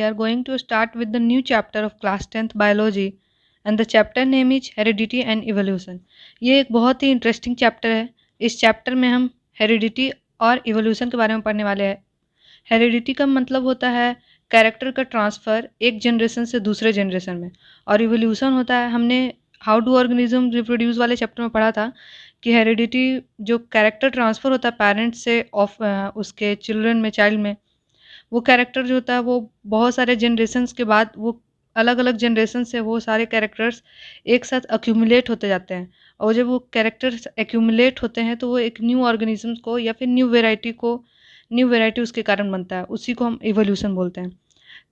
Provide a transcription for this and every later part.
are going to start with the new chapter of class 10th biology and the chapter name is heredity and evolution. ये एक बहुत ही interesting chapter है। इस chapter में हम heredity और इवोल्यूशन के बारे में पढ़ने वाले हैं। हेरिडिटी का मतलब होता है कैरेक्टर का ट्रांसफ़र एक जनरेशन से दूसरे जनरेशन में, और इवोल्यूशन होता है, हमने हाउ डू ऑर्गेनिज्म रिप्रोड्यूस वाले चैप्टर में पढ़ा था कि हेरिडिटी जो कैरेक्टर ट्रांसफ़र होता है पेरेंट्स से उसके चिल्ड्रन में, चाइल्ड में, वो कैरेक्टर जो होता है वो बहुत सारे जनरेशन्स के बाद वो अलग अलग जनरेशन से वो सारे कैरेक्टर्स एक साथ अक्यूमुलेट होते जाते हैं, और जब वो कैरेक्टर्स एक्यूमुलेट होते हैं तो वो एक न्यू ऑर्गेनिज्म को या फिर न्यू वेराइटी उसके कारण बनता है, उसी को हम इवोल्यूशन बोलते हैं।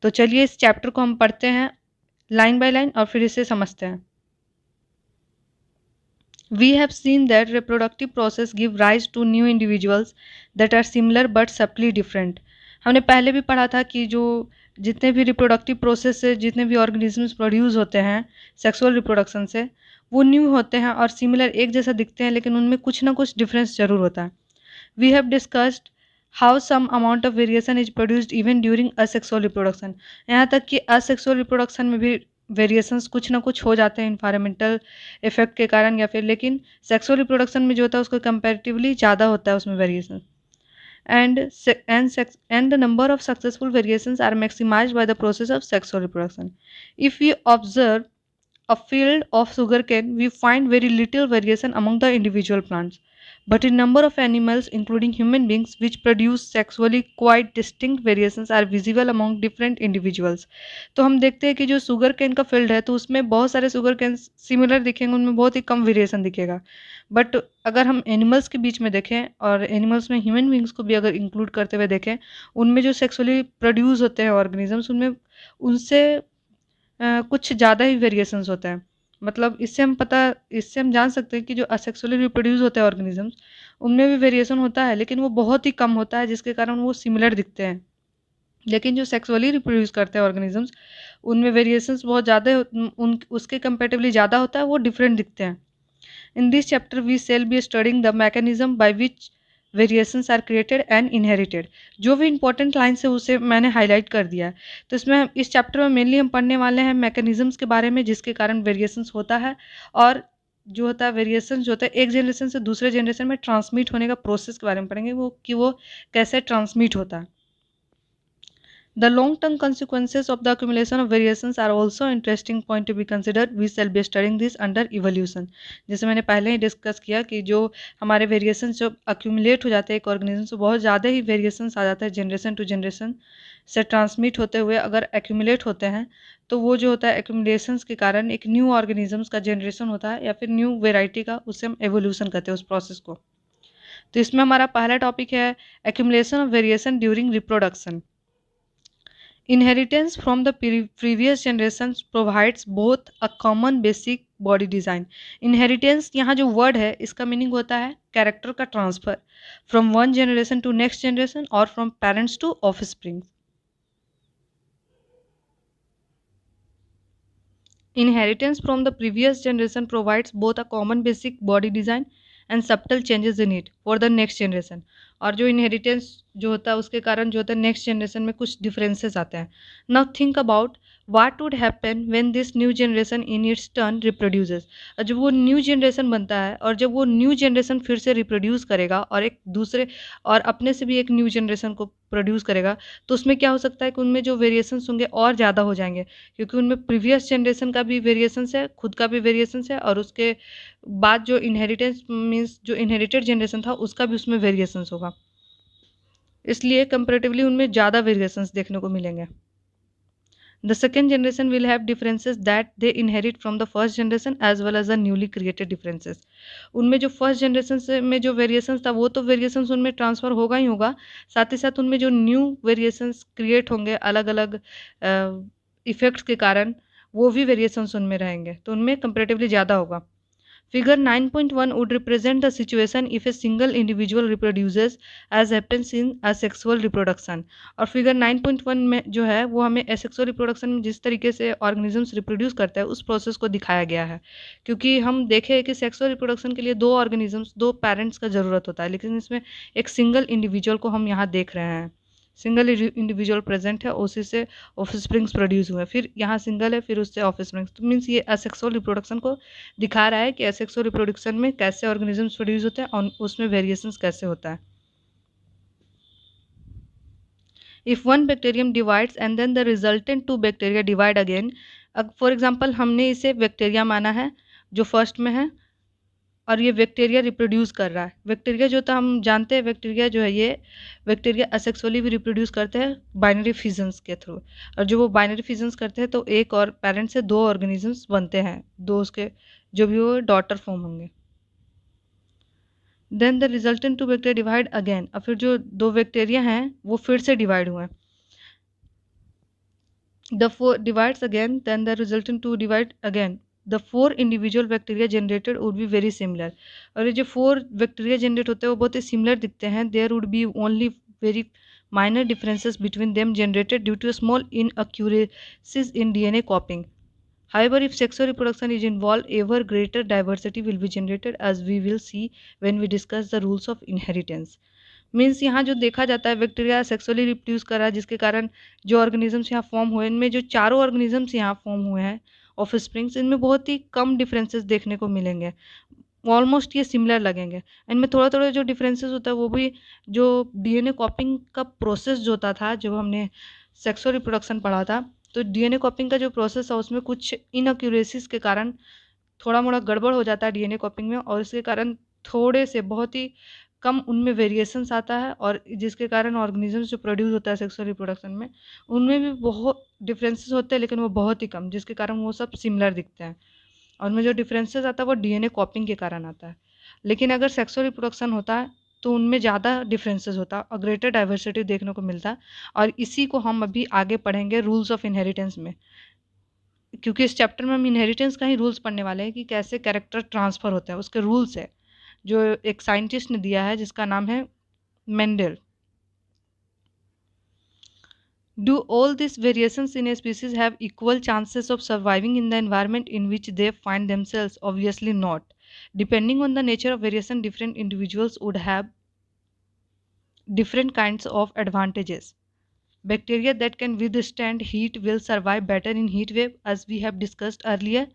तो चलिए इस चैप्टर को हम पढ़ते हैं लाइन बाय लाइन और फिर इसे समझते हैं। We have seen that reproductive process give rise to new individuals that are similar but subtly different. हमने पहले भी पढ़ा था कि जो जितने भी रिप्रोडक्टिव प्रोसेस से जितने भी ऑर्गेनिजम्स प्रोड्यूस होते हैं सेक्सुअल रिप्रोडक्शन से, वो न्यू होते हैं और सिमिलर एक जैसा दिखते हैं, लेकिन उनमें कुछ ना कुछ डिफरेंस जरूर होता है। We have discussed how some amount of variation is produced even during asexual reproduction. यहाँ तक कि असेक्सुअल रिप्रोडक्शन में भी वेरिएशंस कुछ ना कुछ हो जाते हैं इन्वायरमेंटल इफेक्ट के कारण या फिर, लेकिन सेक्सुअल रिप्रोडक्शन में जो होता है उसको कंपैरेटिवली ज़्यादा होता है उसमें variation. And the number of successful variations are maximized by the process of sexual reproduction. If we observe a field of sugarcane, we find very little variation among the individual plants, but a number of animals, including human beings, which produce sexually quite distinct variations are visible among different individuals. तो हम देखते हैं कि जो sugar cane का field है तो उसमें बहुत सारे सुगर केन सिमिलर दिखेंगे, उनमें बहुत ही कम वेरिएशन दिखेगा, बट अगर हम एनिमल्स के बीच में देखें और एनिमल्स में ह्यूमन बींग्स को भी अगर इंक्लूड करते हुए देखें, उनमें जो सेक्सुअली प्रोड्यूस होते हैं ऑर्गेनिजम्स, उनमें उनसे कुछ ज़्यादा ही वेरिएशंस होते हैं। मतलब इससे हम जान सकते हैं कि जो असेक्सुअली रिप्रोड्यूस होते हैं ऑर्गेनिजम्स, उनमें भी वेरिएशन होता है, लेकिन वो बहुत ही कम होता है, जिसके कारण वो सिमिलर दिखते हैं। लेकिन जो सेक्सुअली रिप्रोड्यूस करते हैं ऑर्गेनिजम्स, उनमें वेरिएशंस बहुत ज़्यादा उसके कंपेरेटिवली ज़्यादा होता है, वो डिफरेंट दिखते हैं। In this chapter, we shall be studying the mechanism by which variations are created and inherited. जो भी इंपॉर्टेंट लाइन्स है उसे मैंने हाईलाइट कर दिया है। तो इसमें इस चैप्टर में मेनली हम पढ़ने वाले हैं मैकेनिज्म्स के बारे में जिसके कारण वेरिएशंस होता है, और जो होता है वेरिएशन जो होता है एक जनरेशन से दूसरे जनरेशन में ट्रांसमिट होने का प्रोसेस के बारे में पढ़ेंगे, वो कैसे ट्रांसमिट होता है। The long-term consequences of the accumulation of variations are also interesting point to be considered. We shall be studying this under evolution. जैसे मैंने पहले ही डिस्कस किया कि जो हमारे वेरिएशंस जो अक्यूमुलेट हो जाते हैं एक ऑर्गेनिज्म से, बहुत ज़्यादा ही वेरिएशंस आ जाता है जनरेशन टू जनरेशन से ट्रांसमिट होते हुए अगर एक्यूमुलेट होते हैं, तो वो जो होता है एक्यूमुलेशंस के कारण एक न्यू ऑर्गेनिजम्स का जनरेशन होता है या फिर न्यू वेराइटी का, उससे हम एवोल्यूशन कहते हैं उस प्रोसेस को। तो इसमें हमारा पहला टॉपिक है accumulation of variation during reproduction. Inheritance from the previous generations provides both a common basic body design. Inheritance यहाँ जो word है इसका मीनिंग होता है कैरेक्टर का transfer from one generation to next generation or from parents to offspring. Inheritance from the previous generation provides both a common basic body design and subtle changes in it for the next generation. और जो inheritance जो होता है उसके कारण जो होता है नेक्स्ट जनरेशन में कुछ डिफरेंसेस आते हैं। Now think about what would happen when this new generation in its turn reproduces. जब वो न्यू जनरेशन बनता है और जब वो न्यू जनरेशन फिर से रिप्रोड्यूस करेगा और एक दूसरे और अपने से भी एक न्यू जनरेशन को प्रोड्यूस करेगा, तो उसमें क्या हो सकता है कि उनमें जो वेरिएशंस होंगे और ज़्यादा हो जाएंगे, क्योंकि उनमें प्रीवियस जनरेशन का भी वेरिएशंस है, खुद का भी वेरिएशंस है, और उसके बाद जो इनहेरिटेंस मीन्स जो इनहेरिटेड जनरेशन था उसका भी उसमें वेरिएशंस होगा, इसलिए कंपैरेटिवली उनमें ज़्यादा वेरिएशंस देखने को मिलेंगे। The second generation will have differences that they inherit from the first generation as well as the newly created differences. उनमें जो फर्स्ट जनरेशन से में जो वेरिएशंस था वो तो वेरिएशंस उनमें ट्रांसफ़र होगा ही होगा, साथ ही साथ उनमें जो न्यू वेरिएशंस क्रिएट होंगे अलग अलग इफ़ेक्ट्स के कारण, वो भी वेरिएशंस उनमें रहेंगे, तो उनमें कंपैरेटिवली ज़्यादा होगा। Figure 9.1 would represent the situation if a single individual reproduces as happens in asexual reproduction. और फिगर 9.1 में जो है वो हमें asexual reproduction में जिस तरीके से ऑर्गेनिजम्स रिप्रोड्यूस करता है उस प्रोसेस को दिखाया गया है, क्योंकि हम देखें कि सेक्सुअल रिप्रोडक्शन के लिए दो ऑर्गेनिजम्स, दो पेरेंट्स का ज़रूरत होता है, लेकिन इसमें एक सिंगल इंडिविजुअल को हम यहाँ देख रहे हैं। सिंगल इंडिविजुअल प्रेजेंट है, उसी से ऑफस्प्रिंग्स प्रोड्यूस हुए, फिर यहाँ सिंगल है, फिर उससे ऑफस्प्रिंग्स। तो मीन्स ये असेक्सुअल रिप्रोडक्शन को दिखा रहा है कि असेक्सुअल रिप्रोडक्शन में कैसे ऑर्गेनिजम्स प्रोड्यूस होते हैं और उसमें वेरिएशंस कैसे होता है। If one bacterium divides and then the resultant two bacteria divide again, for example हमने इसे बैक्टीरिया माना है जो फर्स्ट में है, और ये बैक्टीरिया रिप्रोड्यूस कर रहा है। बैक्टीरिया जो, तो हम जानते हैं बैक्टीरिया जो है, ये बैक्टीरिया असेक्सुअली भी रिप्रोड्यूस करते हैं बाइनरी फिजन्स के थ्रू, और जो वो बाइनरी फिजन्स करते हैं तो एक और पेरेंट से दो ऑर्गेनिजम्स बनते हैं, दो उसके जो भी वो डॉटर फॉर्म होंगे। Then the resultant two bacteria divide again, और फिर जो दो बैक्टीरिया हैं वो फिर से डिवाइड हुए, the four divides again, then the resultant two divide again. The four individual bacteria generated would be very similar. और ये जो फोर बैक्टीरिया जनरेट होते हैं वो बहुत ही सिमिलर दिखते हैं। There would be only very minor differences between them generated due to small inaccuracies in DNA copying. However, if sexual reproduction is involved, ever greater diversity will be generated, as we will see when we discuss the rules of inheritance. Means यहाँ जो देखा जाता है bacteria sexually reproduce कर रहा है, जिसके कारण जो ऑर्गेनिजम्स यहाँ फॉर्म हुए, इनमें जो चारों ऑर्गेनिजम्स यहाँ फॉर्म हुए हैं ऑफस्प्रिंग्स, इनमें बहुत ही कम डिफरेंसेस देखने को मिलेंगे, ऑलमोस्ट ये सिमिलर लगेंगे। इनमें थोड़ा थोड़ा जो डिफरेंसेस होता है वो भी जो डीएनए कॉपिंग का प्रोसेस जो होता था, जब हमने सेक्सुअल रिप्रोडक्शन पढ़ा था, तो डीएनए कॉपिंग का जो प्रोसेस है उसमें कुछ इनअक्यूरेसीज के कारण थोड़ा मोड़ा गड़बड़ हो जाता है डीएनए कॉपिंग में, और इसके कारण थोड़े से बहुत ही कम उनमें वेरिएशंस आता है, और जिसके कारण ऑर्गेनिजम्स जो प्रोड्यूस होता है सेक्सुअल रिप्रोडक्शन में उनमें भी बहुत डिफरेंसेस होते हैं, लेकिन वो बहुत ही कम, जिसके कारण वो सब सिमिलर दिखते हैं। और उनमें जो डिफरेंसेस आता है वो डीएनए कॉपिंग के कारण आता है। लेकिन अगर सेक्सुअल रिप्रोडक्शन होता है तो उनमें ज़्यादा डिफरेंसेस होता है और ग्रेटर डाइवर्सिटी देखने को मिलता है, और इसी को हम अभी आगे पढ़ेंगे रूल्स ऑफ इनहेरिटेंस में, क्योंकि इस चैप्टर में हम इनहेरिटेंस का ही रूल्स पढ़ने वाले हैं कि कैसे कैरेक्टर ट्रांसफ़र होता है, उसके रूल्स है जो एक साइंटिस्ट ने दिया है जिसका नाम है Mendel. Do all these variations in a species have equal chances of surviving in the environment in which they find themselves? Obviously not. Depending on the nature of variation, different individuals would have different kinds of advantages. Bacteria that can withstand heat will survive better in heat wave, as we have discussed earlier.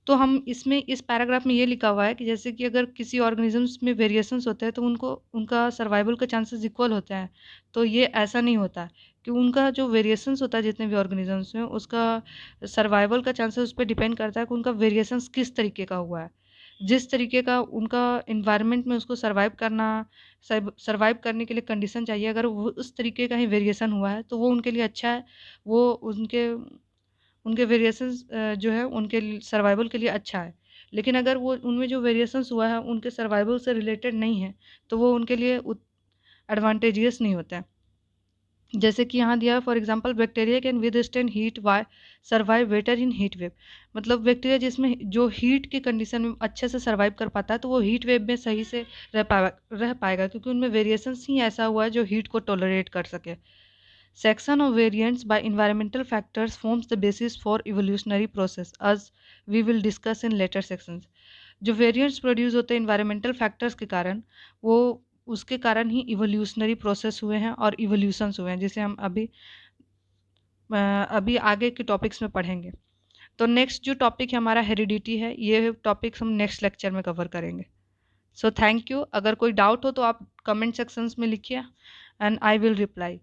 तो हम इसमें इस paragraph में ये लिखा हुआ है कि जैसे कि अगर किसी ऑर्गेनिजम्स में वेरिएशंस होते हैं तो उनको उनका सर्वाइवल का चांसेस इक्वल होते हैं, तो ये ऐसा नहीं होता कि उनका जो वेरिएशंस होता है जितने भी ऑर्गेनिजम्स में, उसका सर्वाइवल का चांसेस उस पर डिपेंड करता है कि उनका वेरिएशंस किस तरीके का हुआ है। जिस तरीके का उनका इन्वायरमेंट में उसको सर्वाइव करने के लिए कंडीशन चाहिए, अगर वो उस तरीके का ही वेरिएशन हुआ है तो वो उनके लिए अच्छा है, वो उनके वेरिएशंस जो है उनके सर्वाइवल के लिए अच्छा है। लेकिन अगर वो उनमें जो वेरिएशंस हुआ है उनके सर्वाइवल से रिलेटेड नहीं है तो वो उनके लिए एडवांटेजियस नहीं होता है। जैसे कि यहाँ दिया है, for example bacteria can withstand heat why survive better in heat wave. मतलब बैक्टीरिया जिसमें जो हीट की कंडीशन में अच्छे से सर्वाइव कर पाता है तो वो हीट वेव में सही से रह पाएगा क्योंकि उनमें वेरिएशंस ही ऐसा हुआ है जो हीट को टॉलरेट कर सके। Section of variants by environmental factors forms the basis for evolutionary process, as we will discuss in later sections. जो variants produce होते हैं environmental factors के कारण, वो उसके कारण ही evolutionary process हुए हैं और evolutions हुए हैं, जिसे हम अभी आगे के टॉपिक्स में पढ़ेंगे। तो नेक्स्ट जो टॉपिक है हमारा हेरिडिटी है, ये टॉपिक्स हम नेक्स्ट लेक्चर में कवर करेंगे। So thank you. अगर कोई डाउट हो तो आप कमेंट सेक्शंस में लिखिए एंड आई विल रिप्लाई।